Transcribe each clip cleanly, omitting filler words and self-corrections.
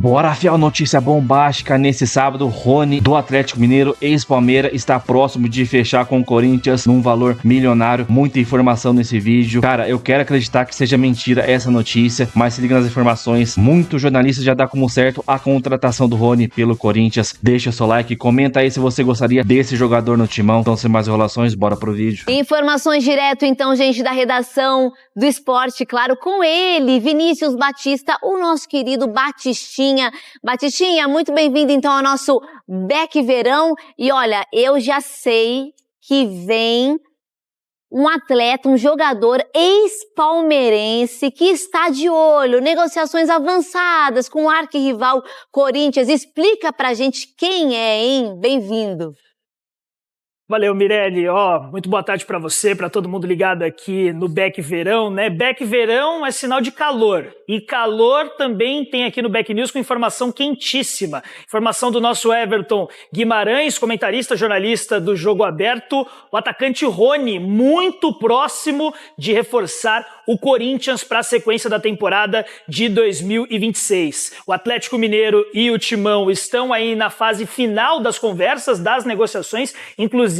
Bora, fiel, notícia bombástica nesse sábado. Rony, do Atlético Mineiro, ex-Palmeiras, está próximo de fechar com o Corinthians num valor milionário. Muita informação nesse vídeo. Cara, eu quero acreditar que seja mentira essa notícia, mas se liga nas informações. Muito jornalista já dá como certo a contratação do Rony pelo Corinthians. Deixa seu like, comenta aí se você gostaria desse jogador no timão. Então, sem mais enrolações, bora pro vídeo. Informações direto, então, gente, da redação do esporte, claro, com ele, Vinícius Batista, o nosso querido Batistinha. Batistinha, muito bem-vindo, então, ao nosso Back Verão. E olha, eu já sei que vem um atleta, um jogador ex-palmeirense que está de olho, negociações avançadas com o arquirrival Corinthians. Explica pra gente quem é, hein? Bem-vindo. Valeu, Mirelle. Muito boa tarde para você, para todo mundo ligado aqui no Back Verão, né? Back Verão é sinal de calor. E calor também tem aqui no Back News com informação quentíssima. Informação do nosso Everton Guimarães, comentarista, jornalista do Jogo Aberto. O atacante Rony, muito próximo de reforçar o Corinthians para a sequência da temporada de 2026. O Atlético Mineiro e o Timão estão aí na fase final das conversas, das negociações. Inclusive,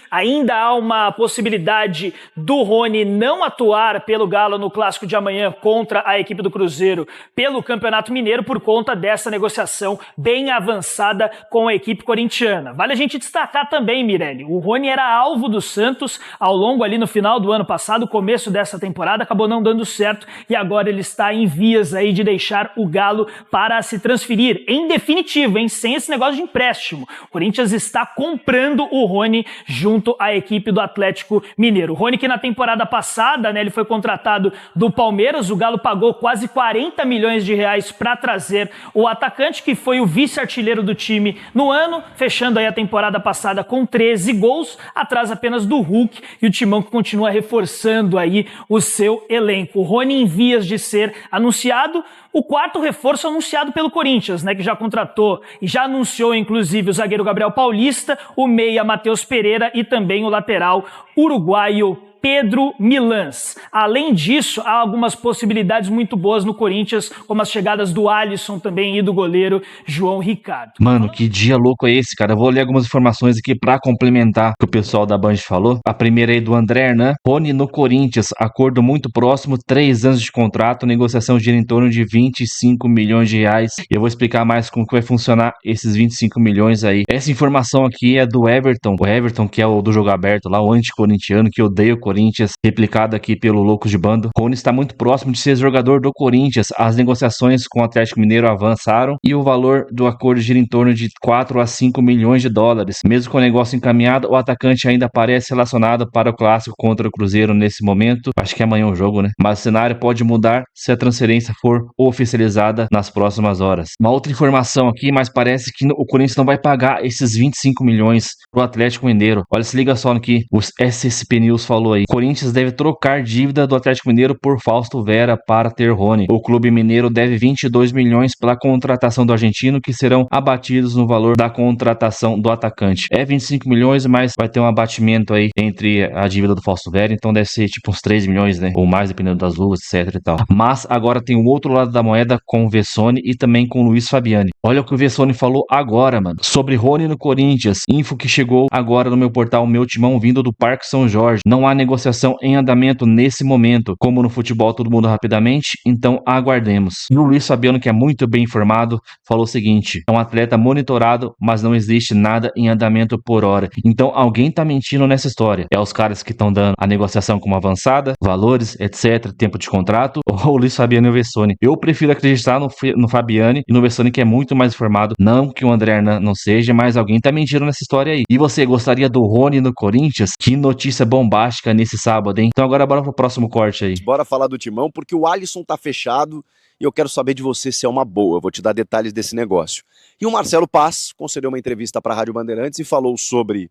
ainda há uma possibilidade do Rony não atuar pelo Galo no clássico de amanhã contra a equipe do Cruzeiro pelo Campeonato Mineiro por conta dessa negociação bem avançada com a equipe corintiana. Vale a gente destacar também, Mirelle, o Rony era alvo do Santos ao longo ali no final do ano passado, começo dessa temporada, acabou não dando certo e agora ele está em vias aí de deixar o Galo para se transferir em definitivo, hein? Sem esse negócio de empréstimo. O Corinthians está comprando o Rony junto à equipe do Atlético Mineiro. O Rony que na temporada passada, né, ele foi contratado do Palmeiras, o Galo pagou quase 40 milhões de reais para trazer o atacante, que foi o vice-artilheiro do time no ano, fechando aí a temporada passada com 13 gols, atrás apenas do Hulk, e o Timão que continua reforçando aí o seu elenco. O Rony em vias de ser anunciado, o quarto reforço anunciado pelo Corinthians, né, que já contratou e já anunciou inclusive o zagueiro Gabriel Paulista, o meia Matheus Pereira e também o lateral uruguaio Pedro Milans. Além disso, há algumas possibilidades muito boas no Corinthians, como as chegadas do Alisson também e do goleiro João Ricardo. Mano, que dia louco é esse, cara? Eu vou ler algumas informações aqui pra complementar o que o pessoal da Band falou. A primeira aí do André Hernan. Rony no Corinthians, acordo muito próximo, 3 anos de contrato, negociação gira em torno de 25 milhões de reais. E eu vou explicar mais como que vai funcionar esses 25 milhões aí. Essa informação aqui é do Everton. O Everton, que é o do Jogo Aberto lá, o anti-corintiano, que odeia o Corinthians, replicado aqui pelo Loucos de Bando. Rony está muito próximo de ser jogador do Corinthians. As negociações com o Atlético Mineiro avançaram e o valor do acordo gira em torno de 4 a 5 milhões de dólares. Mesmo com o negócio encaminhado, o atacante ainda parece relacionado para o clássico contra o Cruzeiro nesse momento. Acho que é amanhã o jogo, né? Mas o cenário pode mudar se a transferência for oficializada nas próximas horas. Uma outra informação aqui, mas parece que o Corinthians não vai pagar esses 25 milhões pro Atlético Mineiro. Olha, se liga só no que o SSP News falou aí. Corinthians deve trocar dívida do Atlético Mineiro por Fausto Vera para ter Rony. O clube mineiro deve 22 milhões pela contratação do argentino, que serão abatidos no valor da contratação do atacante. É 25 milhões, mas vai ter um abatimento aí entre a dívida do Fausto Vera, então deve ser tipo uns 3 milhões, né? Ou mais, dependendo das luvas, etc e tal. Mas agora tem o outro lado da moeda com o Vessone e também com o Luiz Fabiani. Olha o que o Vessone falou agora, mano, sobre Rony no Corinthians. Info que chegou agora no meu portal Meu Timão, vindo do Parque São Jorge. Não há negociação em andamento nesse momento. Como no futebol tudo muda rapidamente, então aguardemos. E o Luiz Fabiano, que é muito bem informado, falou o seguinte: é um atleta monitorado, mas não existe nada em andamento por hora. Então alguém tá mentindo nessa história. É os caras que estão dando a negociação como avançada, valores, etc, tempo de contrato, ou o Luiz Fabiano e o Vessone. Eu prefiro acreditar no Fabiani e no Vessone, que é muito mais informado. Não que o André Hernan não seja, mas alguém tá mentindo nessa história aí. E você gostaria do Rony no Corinthians? Que notícia bombástica nesse sábado, hein? Então agora bora pro próximo corte aí. Bora falar do Timão, porque o Alisson tá fechado e eu quero saber de você se é uma boa. Eu vou te dar detalhes desse negócio. E o Marcelo Paz concedeu uma entrevista para a Rádio Bandeirantes e falou sobre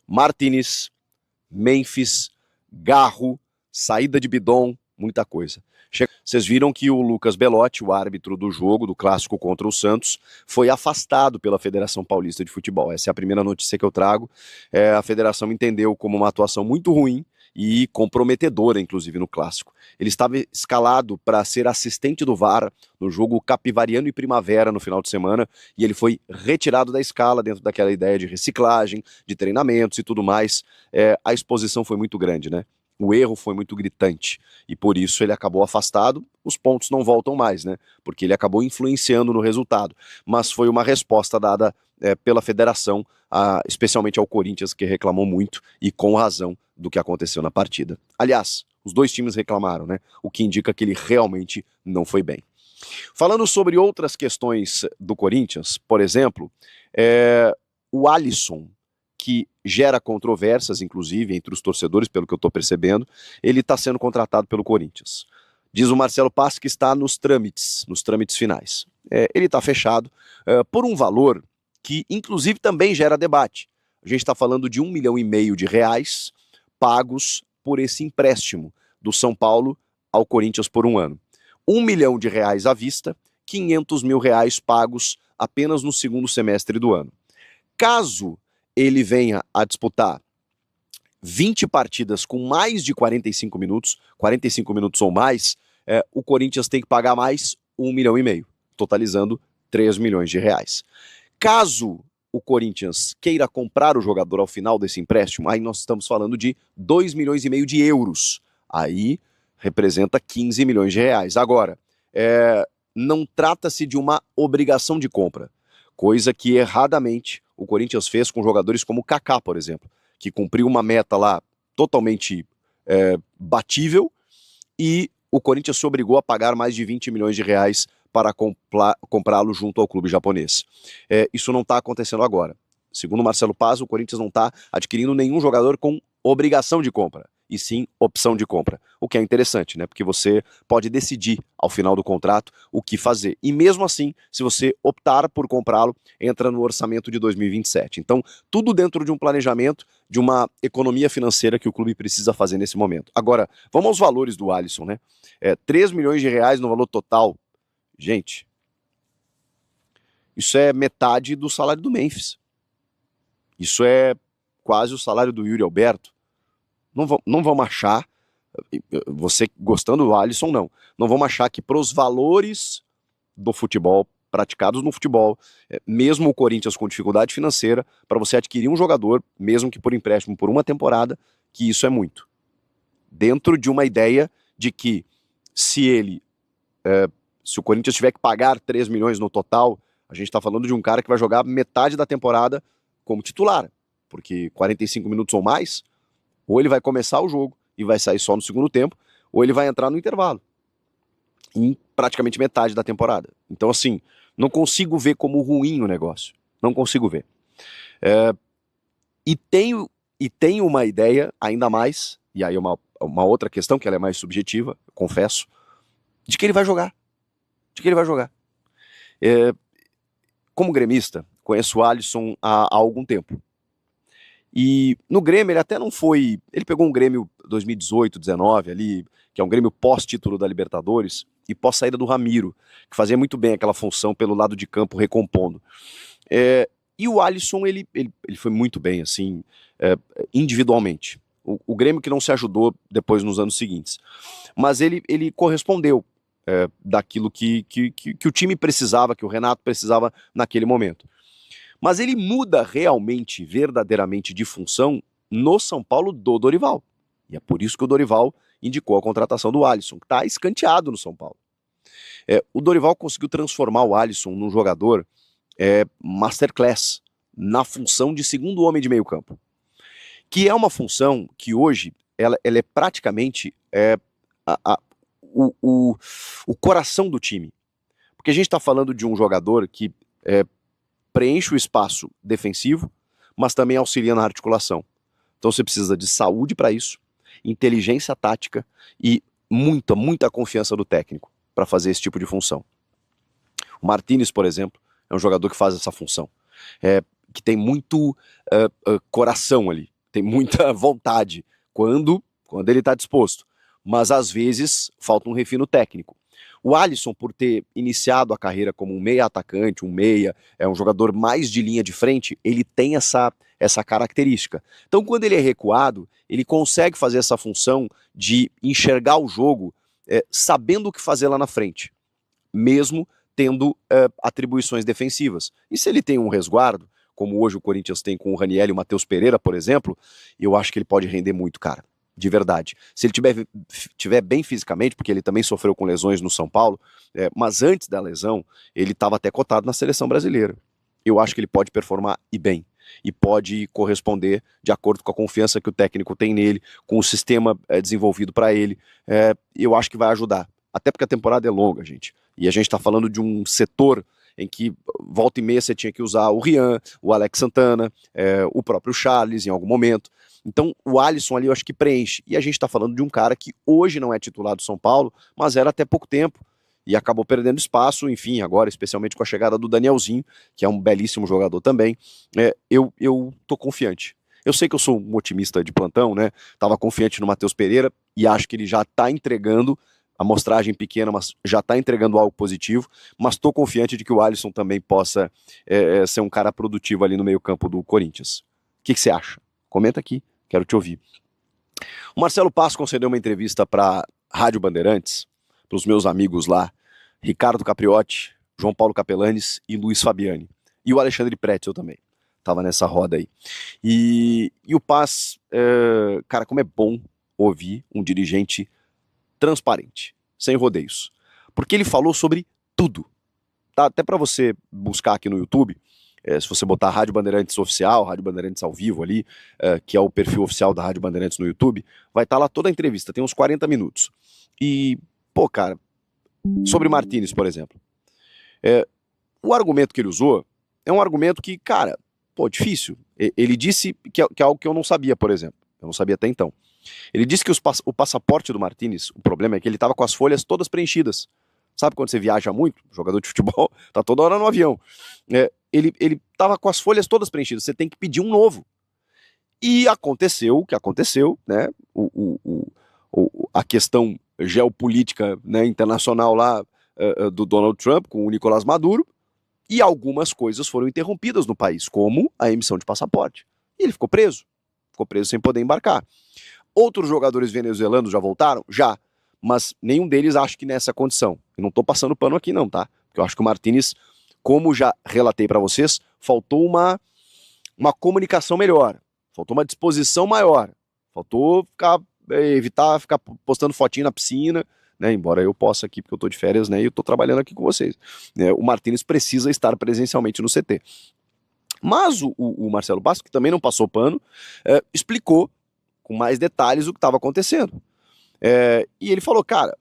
Martínez, Memphis, Garro, saída de Bidon, muita coisa. Vocês viram que o Lucas Belotti, o árbitro do jogo, do clássico contra o Santos, foi afastado pela Federação Paulista de Futebol. Essa é a primeira notícia que eu trago. A federação entendeu como uma atuação muito ruim e comprometedora, inclusive, no Clássico. Ele estava escalado para ser assistente do VAR no jogo Capivariano e Primavera no final de semana, e ele foi retirado da escala dentro daquela ideia de reciclagem, de treinamentos e tudo mais. A exposição foi muito grande, né? O erro foi muito gritante, e por isso ele acabou afastado. Os pontos não voltam mais, né? Porque ele acabou influenciando no resultado. Mas foi uma resposta dada pela federação, especialmente ao Corinthians, que reclamou muito, e com razão, do que aconteceu na partida. Aliás, os dois times reclamaram, né? O que indica que ele realmente não foi bem. Falando sobre outras questões do Corinthians, por exemplo, o Alisson, que gera controvérsias, inclusive, entre os torcedores, pelo que eu estou percebendo, ele está sendo contratado pelo Corinthians. Diz o Marcelo Paes que está nos trâmites finais. Ele está fechado por um valor que, inclusive, também gera debate. A gente está falando de R$1,5 milhão pagos por esse empréstimo do São Paulo ao Corinthians por um ano. R$1 milhão à vista, R$500 mil pagos apenas no segundo semestre do ano. Caso ele venha a disputar 20 partidas com mais de 45 minutos ou mais, o Corinthians tem que pagar mais R$1,5 milhão, totalizando R$3 milhões. Caso o Corinthians queira comprar o jogador ao final desse empréstimo, aí nós estamos falando de R$2,5 milhões. Aí representa R$15 milhões. Agora, não trata-se de uma obrigação de compra, coisa que erradamente o Corinthians fez com jogadores como o Kaká, por exemplo, que cumpriu uma meta lá totalmente batível, e o Corinthians se obrigou a pagar mais de R$20 milhões para comprá-lo junto ao clube japonês. Isso não está acontecendo agora. Segundo Marcelo Paes, o Corinthians não está adquirindo nenhum jogador com obrigação de compra, e sim opção de compra. O que é interessante, né? Porque você pode decidir ao final do contrato o que fazer. E mesmo assim, se você optar por comprá-lo, entra no orçamento de 2027. Então, tudo dentro de um planejamento, de uma economia financeira que o clube precisa fazer nesse momento. Agora, vamos aos valores do Alisson, né? R$3 milhões no valor total. Gente, isso é metade do salário do Memphis. Isso é quase o salário do Yuri Alberto. Não vamos achar, você gostando do Alisson, não vamos achar que para os valores do futebol, praticados no futebol, mesmo o Corinthians com dificuldade financeira, para você adquirir um jogador, mesmo que por empréstimo por uma temporada, que isso é muito. Dentro de uma ideia de que se o Corinthians tiver que pagar 3 milhões no total, a gente está falando de um cara que vai jogar metade da temporada como titular, porque 45 minutos ou mais, ou ele vai começar o jogo e vai sair só no segundo tempo, ou ele vai entrar no intervalo, em praticamente metade da temporada. Então, assim, não consigo ver como ruim o negócio, não consigo ver. E tenho uma ideia ainda mais, e aí uma outra questão, que ela é mais subjetiva, confesso, de que ele vai jogar. Como gremista, conheço o Alisson há algum tempo. E no Grêmio ele até não foi... Ele pegou um Grêmio 2018, 19 ali, que é um Grêmio pós-título da Libertadores, e pós-saída do Ramiro, que fazia muito bem aquela função pelo lado de campo, recompondo. E o Alisson, ele foi muito bem, assim, individualmente. O Grêmio que não se ajudou depois nos anos seguintes. Mas ele correspondeu daquilo que o time precisava, que o Renato precisava naquele momento. Mas ele muda realmente, verdadeiramente de função no São Paulo do Dorival. E é por isso que o Dorival indicou a contratação do Alisson, que está escanteado no São Paulo. O Dorival conseguiu transformar o Alisson num jogador masterclass, na função de segundo homem de meio campo. Que é uma função que hoje ela é praticamente o coração do time. Porque a gente está falando de um jogador que preenche o espaço defensivo, mas também auxilia na articulação. Então você precisa de saúde para isso, inteligência tática e muita confiança do técnico para fazer esse tipo de função. O Martínez, por exemplo, é um jogador que faz essa função, que tem muito coração ali, tem muita vontade quando ele está disposto, mas às vezes falta um refino técnico. O Alisson, por ter iniciado a carreira como um meia atacante, um meia, é um jogador mais de linha de frente, ele tem essa característica. Então, quando ele é recuado, ele consegue fazer essa função de enxergar o jogo sabendo o que fazer lá na frente, mesmo tendo atribuições defensivas. E se ele tem um resguardo, como hoje o Corinthians tem com o Raniel e o Matheus Pereira, por exemplo, eu acho que ele pode render muito, cara. De verdade. Se ele tiver bem fisicamente, porque ele também sofreu com lesões no São Paulo, mas antes da lesão, ele estava até cotado na seleção brasileira. Eu acho que ele pode performar e bem. E pode corresponder de acordo com a confiança que o técnico tem nele, com o sistema desenvolvido para ele. Eu acho que vai ajudar. Até porque a temporada é longa, gente. E a gente está falando de um setor em que volta e meia você tinha que usar o Rian, o Alex Santana, o próprio Charles em algum momento. Então o Alisson ali eu acho que preenche. E a gente está falando de um cara que hoje não é titular do São Paulo, mas era até pouco tempo. E acabou perdendo espaço, enfim, agora, especialmente com a chegada do Danielzinho, que é um belíssimo jogador também. Eu tô confiante. Eu sei que eu sou um otimista de plantão, né? Tava confiante no Matheus Pereira e acho que ele já tá entregando, amostragem pequena, mas já tá entregando algo positivo, mas tô confiante de que o Alisson também possa ser um cara produtivo ali no meio-campo do Corinthians. O que você acha? Comenta aqui, quero te ouvir. O Marcelo Passo concedeu uma entrevista para Rádio Bandeirantes, para os meus amigos lá, Ricardo Capriotti, João Paulo Capelanes e Luiz Fabiani. E o Alexandre Pretzel também, estava nessa roda aí. E o Paz, cara, como é bom ouvir um dirigente transparente, sem rodeios. Porque ele falou sobre tudo. Tá? Até para você buscar aqui no YouTube, se você botar Rádio Bandeirantes Oficial, Rádio Bandeirantes ao vivo ali, que é o perfil oficial da Rádio Bandeirantes no YouTube, vai estar lá toda a entrevista, tem uns 40 minutos. E, pô, cara, sobre Martínez, por exemplo, o argumento que ele usou é um argumento que, cara, pô, difícil. Ele disse que é algo que eu não sabia, por exemplo. Eu não sabia até então. Ele disse que o passaporte do Martínez, o problema é que ele estava com as folhas todas preenchidas. Sabe quando você viaja muito, jogador de futebol, tá toda hora no avião. Ele estava com as folhas todas preenchidas, você tem que pedir um novo. E aconteceu o que aconteceu, né? A questão geopolítica, né, internacional lá do Donald Trump com o Nicolás Maduro, e algumas coisas foram interrompidas no país, como a emissão de passaporte. E ele ficou preso sem poder embarcar. Outros jogadores venezuelanos já voltaram? Já, mas nenhum deles acha que nessa condição. Eu não estou passando pano aqui não, tá? Porque eu acho que o Martínez, como já relatei para vocês, faltou uma comunicação melhor, faltou uma disposição maior, faltou evitar ficar postando fotinho na piscina, né, embora eu possa aqui, porque eu tô de férias, né, e eu tô trabalhando aqui com vocês. O Martínez precisa estar presencialmente no CT. Mas o Marcelo Bastos, que também não passou pano, explicou com mais detalhes o que estava acontecendo. E ele falou, cara,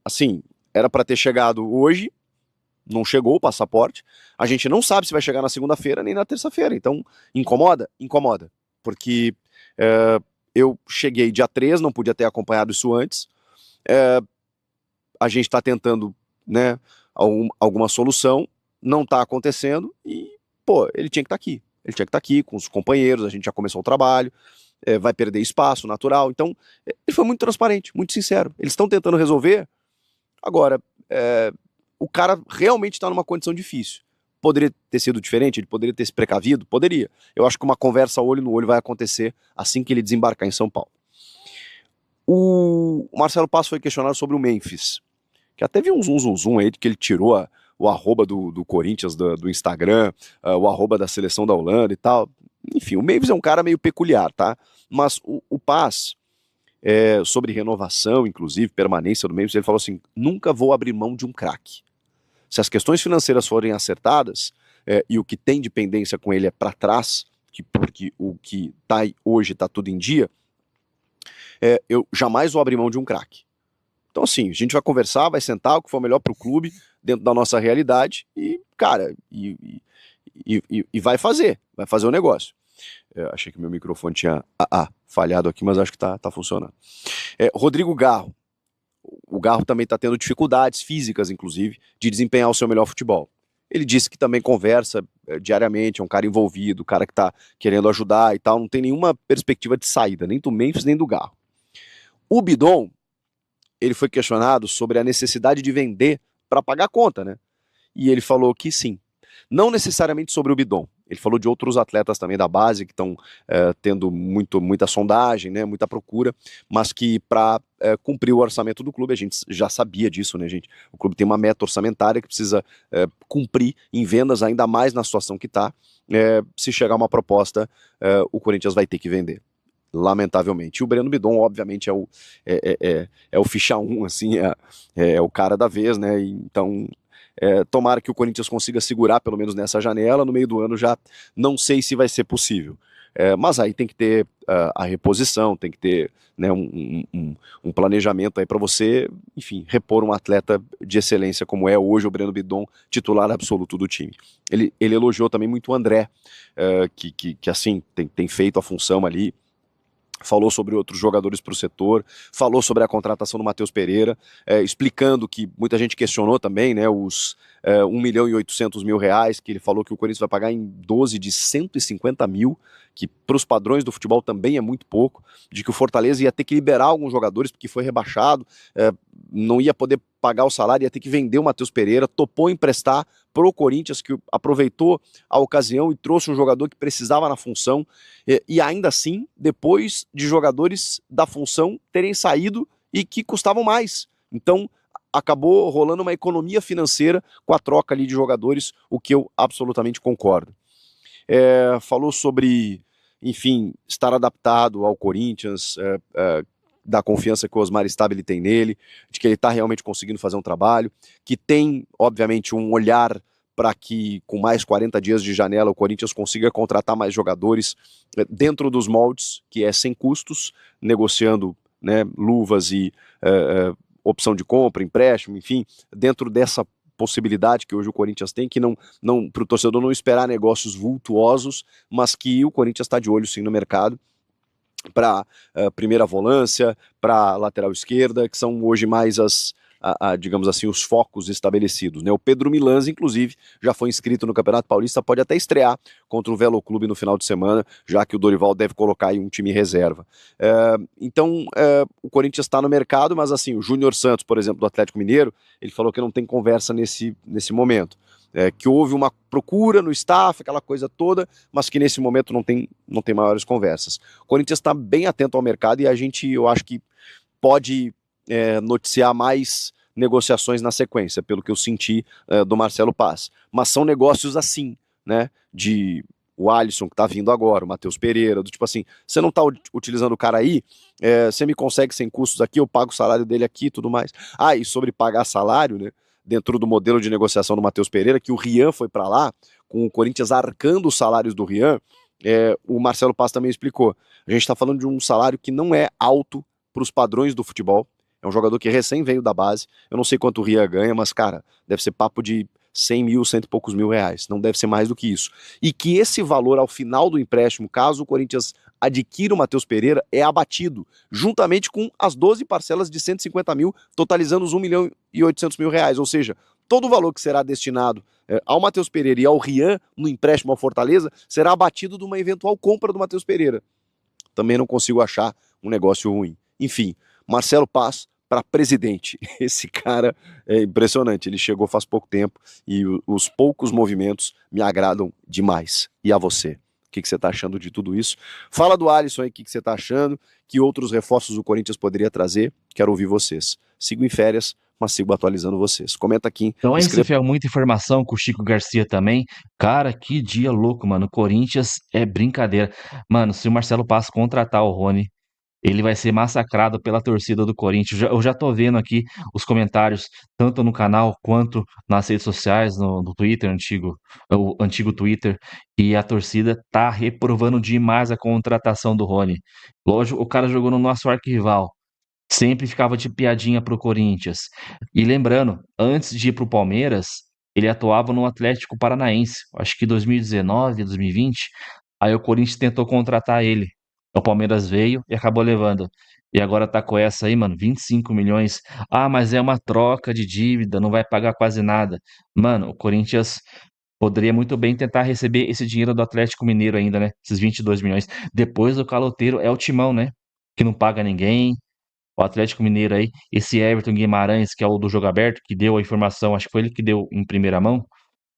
assim, era para ter chegado hoje, não chegou o passaporte, a gente não sabe se vai chegar na segunda-feira nem na terça-feira, então incomoda? Incomoda, porque eu cheguei dia 3, não podia ter acompanhado isso antes, a gente está tentando, né, alguma solução, não está acontecendo e, pô, ele tinha que estar aqui, com os companheiros, a gente já começou o trabalho, vai perder espaço natural, então ele foi muito transparente, muito sincero, eles estão tentando resolver, agora, o cara realmente está numa condição difícil. Poderia ter sido diferente? Ele poderia ter se precavido? Poderia. Eu acho que uma conversa olho no olho vai acontecer assim que ele desembarcar em São Paulo. O Marcelo Passo foi questionado sobre o Memphis, que até vi um zoom aí de que ele tirou o arroba do Corinthians do Instagram, o arroba da seleção da Holanda e tal. Enfim, o Memphis é um cara meio peculiar, tá? Mas o Paz, sobre renovação, inclusive, permanência do Memphis, ele falou assim, nunca vou abrir mão de um craque. Se as questões financeiras forem acertadas, e o que tem de pendência com ele é para trás, porque o que tá hoje está tudo em dia, eu jamais vou abrir mão de um craque. Então assim, a gente vai conversar, vai sentar, o que for melhor para o clube, dentro da nossa realidade, e cara, e vai fazer o negócio. Achei que meu microfone tinha falhado aqui, mas acho que tá funcionando. Rodrigo Garro. O Garro também está tendo dificuldades físicas, inclusive, de desempenhar o seu melhor futebol. Ele disse que também conversa diariamente, é um cara envolvido, um cara que está querendo ajudar e tal, não tem nenhuma perspectiva de saída, nem do Memphis, nem do Garro. O Bidon ele foi questionado sobre a necessidade de vender para pagar a conta, né? E ele falou que sim. Não necessariamente sobre o Bidon. Ele falou de outros atletas também da base que estão tendo muita sondagem, né, muita procura, mas que para cumprir o orçamento do clube, a gente já sabia disso, né, gente? O clube tem uma meta orçamentária que precisa cumprir em vendas, ainda mais na situação que está. Se chegar uma proposta, o Corinthians vai ter que vender. Lamentavelmente. E o Breno Bidon, obviamente, é o ficha 1, assim, é o cara da vez, né? Então, tomara que o Corinthians consiga segurar, pelo menos nessa janela. No meio do ano já não sei se vai ser possível. Mas aí tem que ter a reposição, tem que ter, né, um planejamento aí para você, enfim, repor um atleta de excelência como é hoje o Breno Bidon, titular absoluto do time. Ele elogiou também muito o André, que assim, tem feito a função ali. Falou sobre outros jogadores para o setor, falou sobre a contratação do Matheus Pereira, explicando que muita gente questionou também, né, os 1.800.000 reais, que ele falou que o Corinthians vai pagar em 12 de 150 mil, que para os padrões do futebol também é muito pouco, de que o Fortaleza ia ter que liberar alguns jogadores porque foi rebaixado, não ia poder pagar o salário, ia ter que vender o Matheus Pereira, topou emprestar pro Corinthians, que aproveitou a ocasião e trouxe um jogador que precisava na função, e ainda assim, depois de jogadores da função terem saído e que custavam mais. Então, acabou rolando uma economia financeira com a troca ali de jogadores, o que eu absolutamente concordo. Falou sobre, enfim, estar adaptado ao Corinthians, da confiança que o Osmar Stabile tem nele, de que ele está realmente conseguindo fazer um trabalho, que tem, obviamente, um olhar para que, com mais 40 dias de janela, o Corinthians consiga contratar mais jogadores dentro dos moldes, que é sem custos, negociando, né, luvas e opção de compra, empréstimo, enfim, dentro dessa possibilidade que hoje o Corinthians tem, que não para o torcedor não esperar negócios vultuosos, mas que o Corinthians está de olho sim no mercado, para primeira volância, para lateral esquerda, que são hoje mais digamos assim, os focos estabelecidos, né? O Pedro Milans, inclusive, já foi inscrito no Campeonato Paulista, pode até estrear contra o Velo Clube no final de semana, já que o Dorival deve colocar aí um time reserva. Então, o Corinthians está no mercado, mas assim, o Júnior Santos, por exemplo, do Atlético Mineiro, ele falou que não tem conversa nesse momento. Que houve uma procura no staff, aquela coisa toda, mas que nesse momento não tem maiores conversas. O Corinthians está bem atento ao mercado e eu acho que pode noticiar mais negociações na sequência, pelo que eu senti do Marcelo Paz. Mas são negócios assim, né, de o Alisson que tá vindo agora, o Matheus Pereira, do tipo assim, você não tá utilizando o cara aí, você me consegue sem custos aqui, eu pago o salário dele aqui e tudo mais. E sobre pagar salário, né, dentro do modelo de negociação do Matheus Pereira, que o Rian foi para lá, com o Corinthians arcando os salários do Rian, o Marcelo Paz também explicou. A gente está falando de um salário que não é alto para os padrões do futebol. É um jogador que recém veio da base. Eu não sei quanto o Rian ganha, mas, cara, deve ser papo de 100 mil, cento e poucos mil reais. Não deve ser mais do que isso. E que esse valor, ao final do empréstimo, caso o Corinthians adquira o Matheus Pereira, é abatido, juntamente com as 12 parcelas de 150 mil, totalizando os 1.800.000 reais. Ou seja, todo o valor que será destinado ao Matheus Pereira e ao Rian, no empréstimo ao Fortaleza, será abatido de uma eventual compra do Matheus Pereira. Também não consigo achar um negócio ruim. Enfim, Marcelo Paz para presidente. Esse cara é impressionante. Ele chegou faz pouco tempo e os poucos movimentos me agradam demais. E a você? O que você está achando de tudo isso? Fala do Alisson aí, o que você está achando? Que outros reforços o Corinthians poderia trazer? Quero ouvir vocês. Sigo em férias, mas sigo atualizando vocês. Comenta aqui. Então é isso, Fel, muita informação com o Chico Garcia também. Cara, que dia louco, mano. O Corinthians é brincadeira. Mano, se o Marcelo Paz contratar o Rony, ele vai ser massacrado pela torcida do Corinthians. Eu já tô vendo aqui os comentários, tanto no canal quanto nas redes sociais, no Twitter, o antigo Twitter, e a torcida tá reprovando demais a contratação do Rony. Lógico, o cara jogou no nosso arquirrival. Sempre ficava de piadinha pro Corinthians. E lembrando, antes de ir pro Palmeiras, ele atuava no Atlético Paranaense, acho que 2019, 2020. Aí o Corinthians tentou contratar ele. O Palmeiras veio e acabou levando. E agora tá com essa aí, mano, 25 milhões. Mas é uma troca de dívida, não vai pagar quase nada. Mano, o Corinthians poderia muito bem tentar receber esse dinheiro do Atlético Mineiro ainda, né? Esses 22 milhões. Depois o caloteiro é o Timão, né? Que não paga ninguém. O Atlético Mineiro aí, esse Everton Guimarães, que é o do Jogo Aberto, que deu a informação, acho que foi ele que deu em primeira mão,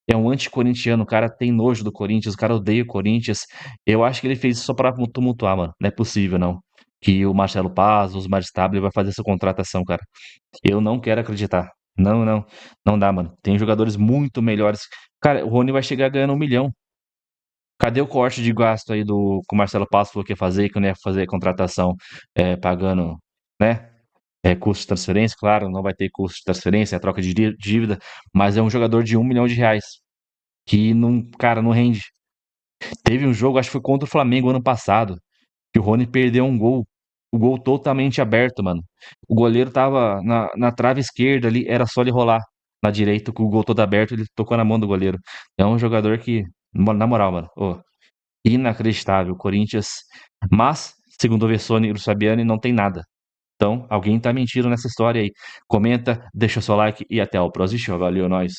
é um anticorintiano, o cara tem nojo do Corinthians, o cara odeia o Corinthians. Eu acho que ele fez isso só pra tumultuar, mano. Não é possível, não. Que o Marcelo Paz, o Osmar Stabile vai fazer essa contratação, cara. Eu não quero acreditar. Não, não. Não dá, mano. Tem jogadores muito melhores. Cara, o Rony vai chegar ganhando 1 milhão. Cadê o corte de gasto aí do que o Marcelo Paz falou que ia fazer, que não ia fazer contratação pagando, né? Custo de transferência, claro, não vai ter custo de transferência, é troca de dívida, mas é um jogador de 1 milhão de reais que não, cara, não rende. Teve um jogo, acho que foi contra o Flamengo ano passado, que o Rony perdeu um gol. O gol totalmente aberto, mano. O goleiro tava na trave esquerda ali, era só ele rolar na direita, com o gol todo aberto, ele tocou na mão do goleiro. É um jogador que, na moral, mano, inacreditável. Corinthians, mas, segundo o Vessone e o Sabiani, não tem nada. Então, alguém tá mentindo nessa história aí. Comenta, deixa o seu like e até o próximo. Valeu, nós.